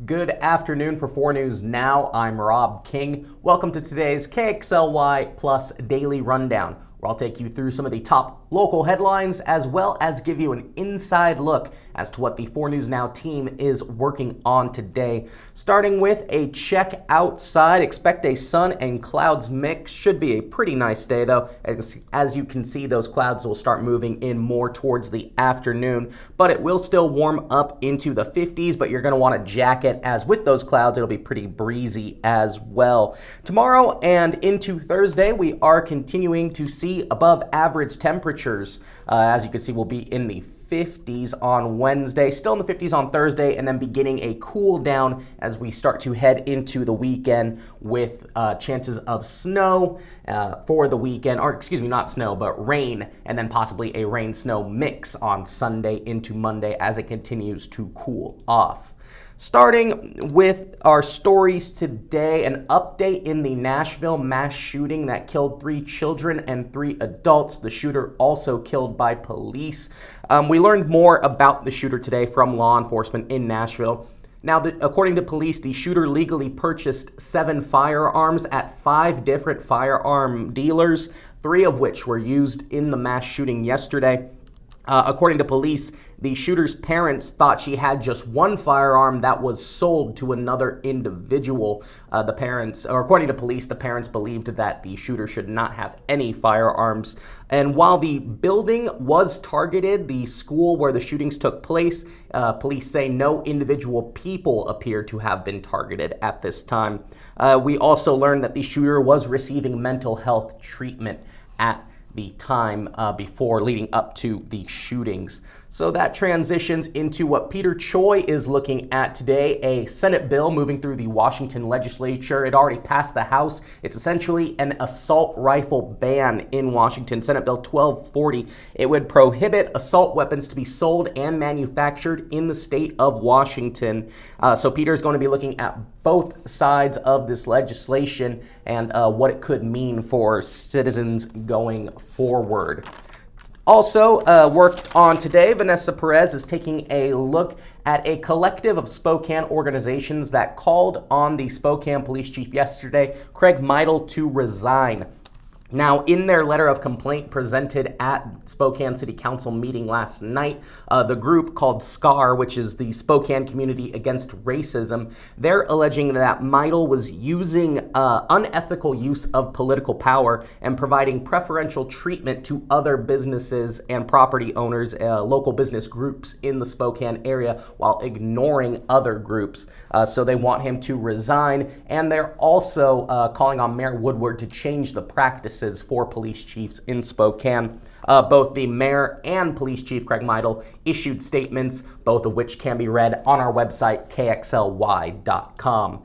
Good afternoon for 4 News Now. I'm Rob King. Welcome to today's KXLY Plus Daily Rundown, where I'll take you through some of the top local headlines as well as give you an inside look as to what the 4 News Now team is working on today. Starting with a check outside. Expect a sun and clouds mix. Should be a pretty nice day though. As you can see, those clouds will start moving in more towards the afternoon, but it will still warm up into the 50s, but you're going to want a jacket, as with those clouds it'll be pretty breezy as well. Tomorrow and into Thursday, we are continuing to see above average temperatures. As you can see, we'll be in the 50s on Wednesday, still in the 50s on Thursday, and then beginning a cool down as we start to head into the weekend with chances of snow for the weekend, or excuse me, not snow, but rain, and then possibly a rain-snow mix on Sunday into Monday as it continues to cool off. Starting with our stories today, an update in the Nashville mass shooting that killed 3 children and 3 adults. The shooter also killed by police. We learned more about the shooter today from law enforcement in Nashville. Now, according to police, the shooter legally purchased 7 firearms at 5 different firearm dealers, 3 of which were used in the mass shooting yesterday. According to police, the shooter's parents thought she had just 1 firearm that was sold to another individual. According to police, the parents believed that the shooter should not have any firearms. And while the building was targeted, the school where the shootings took place, police say no individual people appear to have been targeted at this time. We also learned that the shooter was receiving mental health treatment at the time before leading up to the shootings. So that transitions into what Peter Choi is looking at today, a Senate bill moving through the Washington legislature. It already passed the House. It's essentially an assault rifle ban in Washington, Senate Bill 1240. It would prohibit assault weapons to be sold and manufactured in the state of Washington. So Peter is going to be looking at both sides of this legislation and what it could mean for citizens going forward. Also worked on today, Vanessa Perez is taking a look at a collective of Spokane organizations that called on the Spokane police chief yesterday, Craig Meidel, to resign. Now, in their letter of complaint presented at Spokane City Council meeting last night, the group called SCAR, which is the Spokane Community Against Racism, they're alleging that Meidel was using unethical use of political power and providing preferential treatment to other businesses and property owners, local business groups in the Spokane area, while ignoring other groups. So they want him to resign, and they're also calling on Mayor Woodward to change the practices for police chiefs in Spokane. Both the mayor and police chief Craig Meidel issued statements, both of which can be read on our website, kxly.com.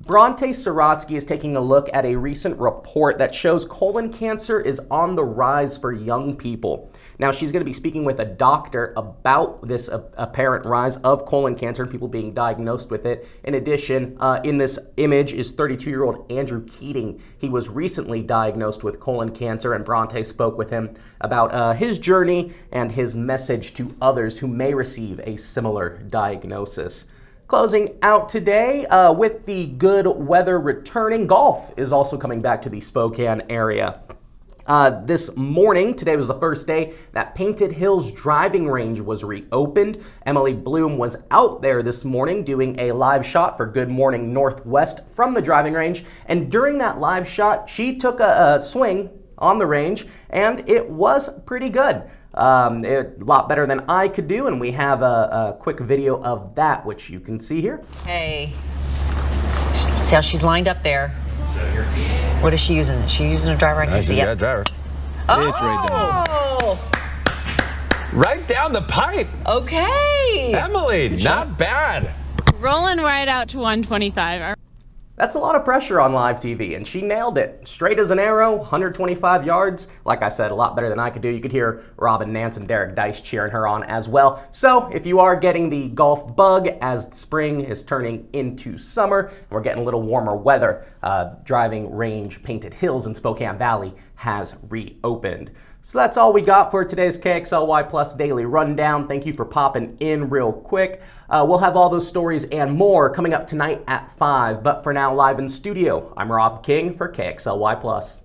Bronte Sorotsky is taking a look at a recent report that shows colon cancer is on the rise for young people. Now, she's going to be speaking with a doctor about this apparent rise of colon cancer and people being diagnosed with it. In addition, in this image is 32-year-old Andrew Keating. He was recently diagnosed with colon cancer, and Bronte spoke with him about his journey and his message to others who may receive a similar diagnosis. Closing out today, with the good weather returning, golf is also coming back to the Spokane area. This morning, today was the first day that Painted Hills driving range was reopened. Emily Bloom was out there this morning doing a live shot for Good Morning Northwest from the driving range. And during that live shot, she took a swing on the range, and it was pretty good. A lot better than I could do, and we have a quick video of that, which you can see here. Hey, see how she's lined up there. What is she using? Is she using a driver? I can see it. Driver. Oh! It's right down the pipe. Okay. Emily, not bad. Rolling right out to 125. That's a lot of pressure on live TV, and she nailed it. Straight as an arrow, 125 yards. Like I said, a lot better than I could do. You could hear Robin Nance and Derek Dice cheering her on as well. So if you are getting the golf bug as spring is turning into summer, and we're getting a little warmer weather, driving range Painted Hills in Spokane Valley has reopened. So that's all we got for today's KXLY Plus Daily Rundown. Thank you for popping in real quick. We'll have all those stories and more coming up tonight at 5. But for now, live in studio, I'm Rob King for KXLY Plus.